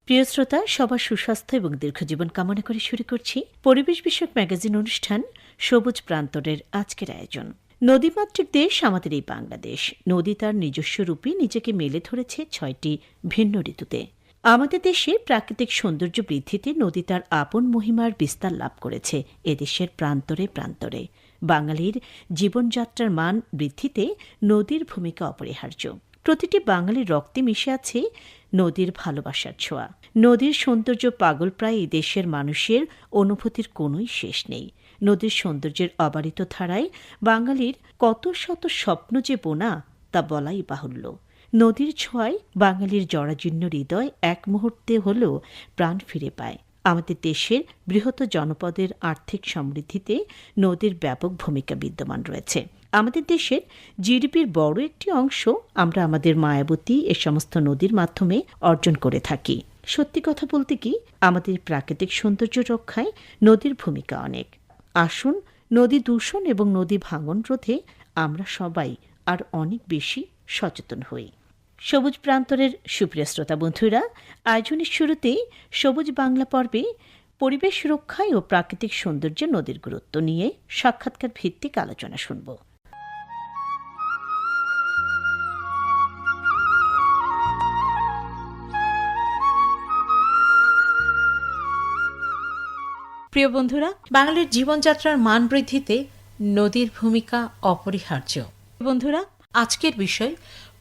প্রিয় শ্রোতা, সবার সুস্বাস্থ্য এবং দীর্ঘজীবন কামনা করে শুরু করছি পরিবেশ বিষয়ক ম্যাগাজিন অনুষ্ঠান সবুজ প্রান্তরের আজকের আয়োজন। নদীমাতৃক দেশ আমাদের এই বাংলাদেশ। নদী তার নিজস্ব রূপে নিজেকে মেলে ধরেছে ৬টি ভিন্ন ঋতুতে। আমাদের দেশে প্রাকৃতিক সৌন্দর্য বৃদ্ধিতে নদী তার আপন মহিমার বিস্তার লাভ করেছে এদেশের প্রান্তরে প্রান্তরে। বাঙালির জীবনযাত্রার মান বৃদ্ধিতে নদীর ভূমিকা অপরিহার্য। প্রতিটি বাঙালির রক্তে মিশে আছে নদীর ভালোবাসার ছোঁয়া। নদীর সৌন্দর্য পাগল প্রায় এই দেশের মানুষের অনুভূতির কোনোই শেষ নেই। নদীর সৌন্দর্যের অবারিত ধারায় বাঙালির কত শত স্বপ্ন যে বোনা তা বলাই বাহুল্য। নদীর ছোঁয়ায় বাঙালির জরাজীর্ণ হৃদয় এক মুহূর্তে হলেও প্রাণ ফিরে পায়। আমাদের দেশের বৃহৎ জনপদের আর্থিক সমৃদ্ধিতে নদীর ব্যাপক ভূমিকা বিদ্যমান রয়েছে। আমাদের দেশের জিডিপির বড় একটি অংশ আমরা আমাদের মায়াবতী এ সমস্ত নদীর মাধ্যমে অর্জন করে থাকি। সত্যি কথা বলতে কি, আমাদের প্রাকৃতিক সৌন্দর্য রক্ষায় নদীর ভূমিকা অনেক। আসুন নদী দূষণ এবং নদী ভাঙন রোধে আমরা সবাই আর অনেক বেশি সচেতন হই। সবুজ প্রান্তরের সুপ্রিয় শ্রোতা বন্ধুরা, আয়োজনের শুরুতেই সবুজ বাংলা পর্বে পরিবেশ রক্ষায় ও প্রাকৃতিক সৌন্দর্যে নদীর গুরুত্ব নিয়ে সাক্ষাৎকার ভিত্তিক আলোচনা শুনব। প্রিয় বন্ধুরা, বাঙালির জীবনযাত্রার মান বৃদ্ধিতে নদীর ভূমিকা অপরিহার্য। বন্ধুরা, আজকের বিষয়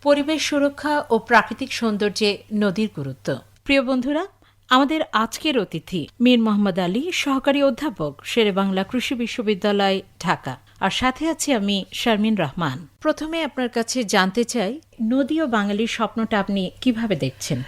পরিবেশ সুরক্ষা ও প্রাকৃতিক সৌন্দর্যে নদীর গুরুত্ব। প্রিয় বন্ধুরা, আমাদের আজকের অতিথি মীর মোহাম্মদ আলী, সহকারী অধ্যাপক, শেরেবাংলা কৃষি বিশ্ববিদ্যালয়, ঢাকা। আর সাথে আছি আমি শারমিন রহমান। প্রথমে আপনার কাছে জানতে চাই, নদী ও বাঙালির স্বপ্নটা আপনি কিভাবে দেখছেন?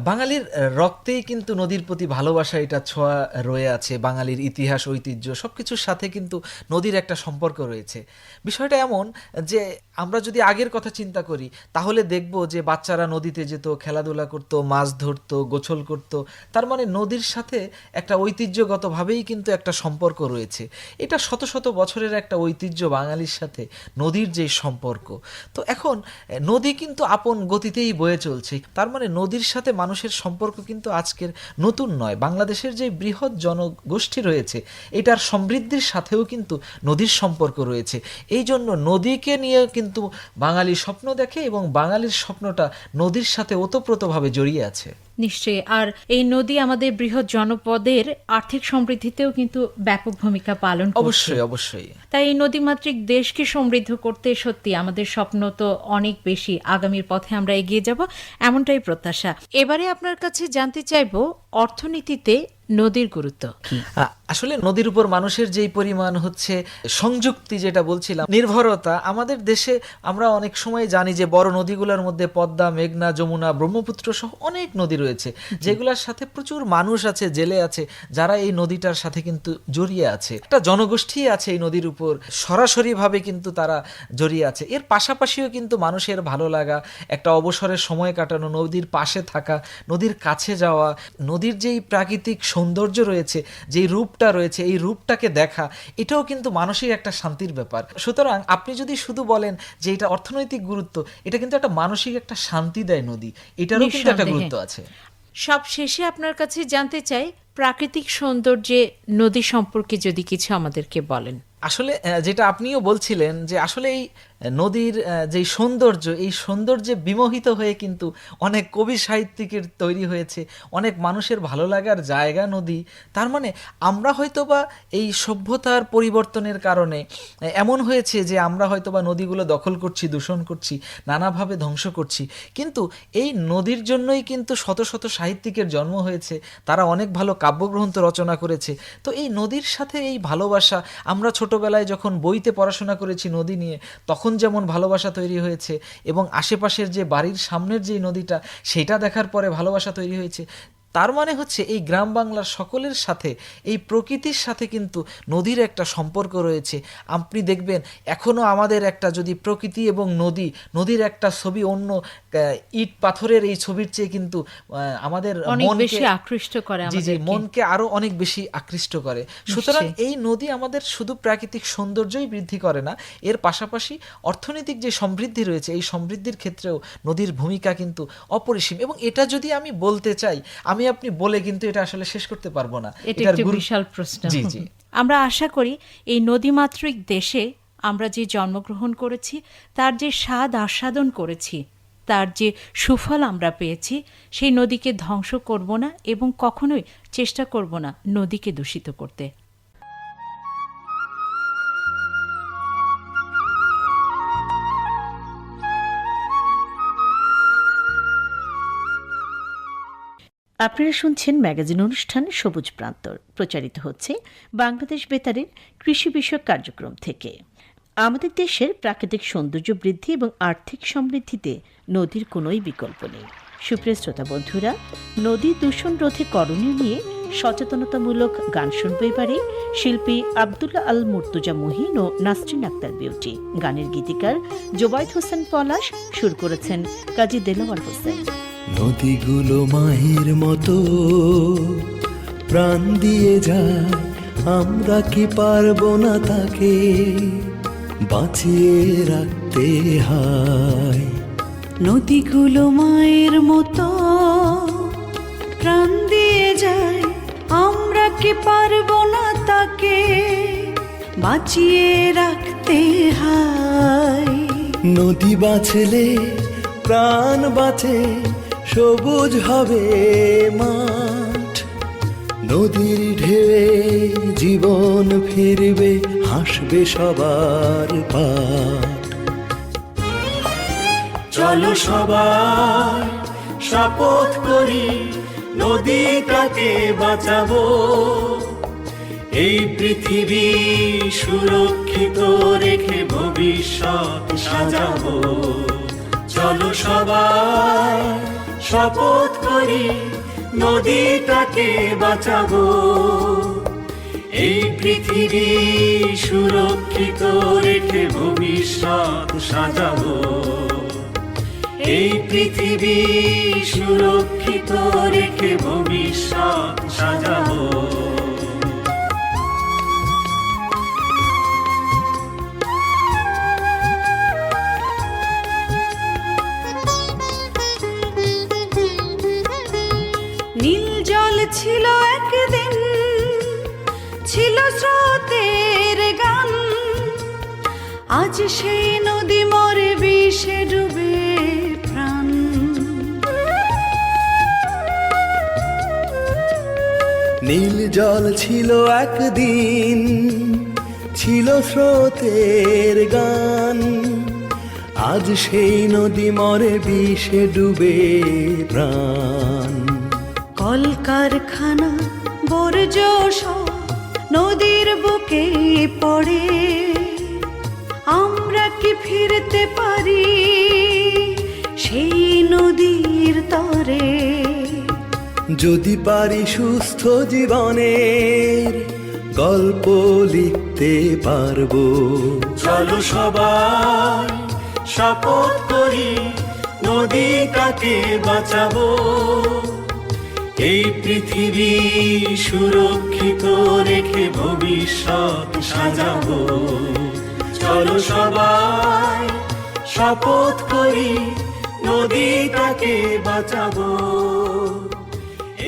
বাঙালির রক্তেই কিন্তু নদীর প্রতি ভালোবাসা এটা ছোঁয়া রয়ে আছে। বাঙালির ইতিহাস, ঐতিহ্য সবকিছুর সাথে কিন্তু নদীর একটা সম্পর্ক রয়েছে। বিষয়টা এমন যে আমরা যদি আগের কথা চিন্তা করি তাহলে দেখব যে বাচ্চারা নদীতে যেত, খেলাধুলা করত, মাছ ধরত, গোসল করত। তার মানে নদীর সাথে একটা ঐতিহ্যগতভাবেই কিন্তু একটা সম্পর্ক রয়েছে। এটা শত শত বছরের একটা ঐতিহ্য বাঙালির সাথে নদীর যে সম্পর্ক। তো এখন নদী কিন্তু আপন গতিতেই বয়ে চলছে। তার মানে নদীর সাথে মানুষের সম্পর্ক কিন্তু আজকের নতুন নয়। বাংলাদেশের যে বৃহৎ জনগোষ্ঠী রয়েছে এটার সমৃদ্ধির সাথেও কিন্তু নদীর সম্পর্ক রয়েছে। এই জন্য নদীকে নিয়ে কিন্তু বাঙালি স্বপ্ন দেখে এবং বাঙালির স্বপ্নটা নদীর সাথে ওতপ্রোতভাবে জড়িয়ে আছে। নিশ্চয়ই। আর এই নদী আমাদের বৃহৎ জনপদের আর্থিক সমৃদ্ধিতেও কিন্তু ব্যাপক ভূমিকা পালন করছে। অবশ্যই অবশ্যই। তাই এই নদীমাতৃক দেশকে সমৃদ্ধ করতে সত্যি আমাদের স্বপ্ন তো অনেক বেশি। আগামীর পথে আমরা এগিয়ে যাব, এমনটাই প্রত্যাশা। এবারে আপনার কাছে জানতে চাইব, অর্থনীতিতে নদীর গুরুত্ব কি? আসলে নদীর উপর মানুষের যেই পরিমাণ হচ্ছে সংযুক্তি, যেটা বলছিলাম, নির্ভরতা, আমাদের দেশে আমরা অনেক সময় জানি যে বড় নদীগুলোর মধ্যে পদ্মা, মেঘনা, যমুনা, ব্রহ্মপুত্র সহ অনেক নদী রয়েছে, যেগুলোর সাথে প্রচুর মানুষ আছে, জেলে আছে, যারা এই নদীটার সাথে কিন্তু জড়িয়ে আছে। একটা জনগোষ্ঠী আছে এই নদীর উপর, সরাসরিভাবে কিন্তু তারা জড়িয়ে আছে। এর পাশাপাশিও কিন্তু মানুষের ভালো লাগা, একটা অবসরের সময় কাটানো, নদীর পাশে থাকা, নদীর কাছে যাওয়া, নদীর যেই প্রাকৃতিক সৌন্দর্য রয়েছে, যেই রূপটা রয়েছে, এই রূপটাকে দেখা, এটাও কিন্তু মানসিক একটা শান্তির ব্যাপার। সুতরাং আপনি যদি শুধু বলেন যে এটা অর্থনৈতিক গুরুত্ব, এটা কিন্তু একটা মানসিক একটা শান্তি দেয় নদী, এটারও কিন্তু একটা গুরুত্ব আছে। সব শেষে আপনার কাছে জানতে চাই, প্রাকৃতিক সৌন্দর্যে নদী সম্পর্কে যদি কিছু আমাদেরকে বলেন। আসলে যেটা আপনিও বলছিলেন যে আসলে এই নদীর যে সৌন্দর্য, এই সৌন্দর্যে বিমোহিত হয়ে কিন্তু অনেক কবি সাহিত্যিকের তৈরি হয়েছে, অনেক মানুষের ভালো লাগার জায়গা নদী। তার মানে আমরা হয়তোবা এই সভ্যতার পরিবর্তনের কারণে এমন হয়েছে যে আমরা হয়তোবা নদীগুলো দখল করছি, দূষণ করছি, নানাভাবে ধ্বংস করছি, কিন্তু এই নদীর জন্যই কিন্তু শত শত সাহিত্যিকের জন্ম হয়েছে, তারা অনেক ভালো কাব্যগ্রন্থ রচনা করেছে। তো এই নদীর সাথে এই ভালোবাসা, আমরা ছোটবেলায় যখন বইতে পড়াশোনা করেছি নদী নিয়ে, তখন যেমন ভালোবাসা তৈরি হয়েছে, এবং আশেপাশের যে বাড়ির সামনের যে নদীটা, সেটা দেখার পরে ভালোবাসা তৈরি হয়েছে। তার মানে হচ্ছে এই গ্রাম বাংলার সকলের সাথে, এই প্রকৃতির সাথে কিন্তু নদীর একটা সম্পর্ক রয়েছে। আপনি দেখবেন এখনও আমাদের একটা যদি প্রকৃতি এবং নদীর একটা ছবি অন্য ইট পাথরের এই ছবির চেয়ে কিন্তু আমাদের মনকে আকৃষ্ট করে, মনকে আরো অনেক বেশি আকৃষ্ট করে। সুতরাং এই নদী আমাদের শুধু প্রাকৃতিক সৌন্দর্যই বৃদ্ধি করে না, এর পাশাপাশি অর্থনৈতিক যে সমৃদ্ধি রয়েছে, এই সমৃদ্ধির ক্ষেত্রেও নদীর ভূমিকা কিন্তু অপরিসীম। এবং এটা যদি আমি বলতে চাই, আমি আপনি বলে কিন্তু এটা আসলে শেষ করতে পারবো না। এটা এটার একটা বিশাল প্রশ্ন। জি জি। আমরা আশা করি এই নদীমাতৃক দেশে আমরা যে জন্মগ্রহণ করেছি, তার যে স্বাদ আস্বাদন করেছি, তার যে সুফল আমরা পেয়েছি, সেই নদীকে ধ্বংস করব না এবং কখনোই চেষ্টা করব না নদীকে দূষিত করতে। আপনারা শুনছেন ম্যাগাজিন অনুষ্ঠান সবুজ প্রান্তর, প্রচারিত হচ্ছে বাংলাদেশ বেতারের কৃষি বিষয়ক কার্যক্রম থেকে। আমাদের দেশের প্রাকৃতিক সৌন্দর্য বৃদ্ধি এবং আর্থিক সমৃদ্ধিতে নদীর কোনোই বিকল্প নেই। সুপ্রিয় শ্রোতা বন্ধুরা, নদী দূষণ রোধে করণীয় নিয়ে সচেতনতামূলক গান শুনব এবারে শিল্পী আব্দুল্লাহ আল মুর্তুজা মুহিন ও নাসরিন আক্তার বিউটি। গানের গীতিকার জোবায়েদ হোসেন পলাশ, সুর করেছেন কাজী দেলোয়ার হোসেন। নদীগুলো মায়ের মতো প্রাণ দিয়ে যায়, আমরা কি পারবো না তাকে বাঁচিয়ে রাখতে হয়। নদীগুলো মায়ের মতো প্রাণ দিয়ে যায়, আমরা কি পারবো না তাকে বাঁচিয়ে রাখতে হয়। নদী বাঁচলে প্রাণ বাঁচে, সবুজ হবে মাঠ, নদীর ঢেউয়ে জীবন ফিরবে, হাসবে সবার পাট। চলো সবাই শপথ করি, নদীটাকে বাঁচাবো, এই পৃথিবী সুরক্ষিত রেখে ভবিষ্যৎ সাজাবো। চলো সবাই শপথ করি, নদীটাকে বাঁচাবো, এই পৃথিবী সুরক্ষিত রেখে ভবিষ্যৎ সাজাবো, এই পৃথিবী সুরক্ষিত রেখে ভবিষ্যৎ সাজাবো। নীল জল ছিল একদিন, ছিল স্রোতের গান, আজ সেই নদী মরে বিষে ডুবে প্রাণ। নীল জল ছিল একদিন, ছিল স্রোতের গান, আজ সেই নদী মরে বিষে ডুবে প্রাণ। কলকারখানা বর্জ্য সব নদীর বুকে পড়ে, আমরা কি ফিরতে পারি সেই নদীর তরে? যদি পারি সুস্থ জীবনের গল্প লিখতে পারবো। চলো সবাই শপথ করি, নদীটাকে বাঁচাবো, এই পৃথিবী সুরক্ষিত রেখে ভবিষ্যৎ সাজাবো। চলো সবাই শপথ করি, নদীটাকে বাঁচাবো,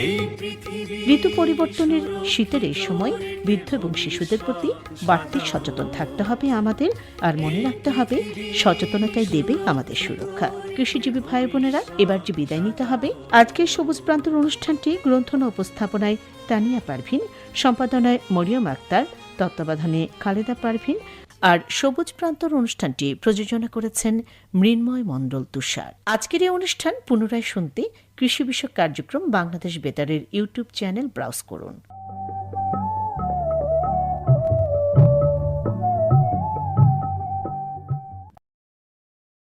এই পৃথিবী। ঋতু পরিবর্তনের শীতের এই সময় বৃদ্ধ এবং শিশুদের প্রতি বাড়তি সচেতন থাকতে হবে আমাদের, আর মনে রাখতে হবে সচেতনতাই দেবে আমাদের সুরক্ষা। কৃষিজীবী ভাই বোনেরা, এবার যে বিদায় নিতে হবে। আজকের সবুজ প্রান্তর অনুষ্ঠানটি গ্রন্থনা উপস্থাপনায় তানিয়া পারভিন, সম্পাদনায় মরিয়ম আক্তার, তত্ত্বাবধানে খালেদা পারভিন, আর সবুজ প্রান্তর অনুষ্ঠানটি প্রযোজনা করেছেন মৃন্ময় মণ্ডল তুষার। আজকের এই অনুষ্ঠান পুনরায় শুনতে কৃষি বিষয়ক কার্যক্রম বাংলাদেশ বেতারের ইউটিউব চ্যানেল ব্রাউজ করুন।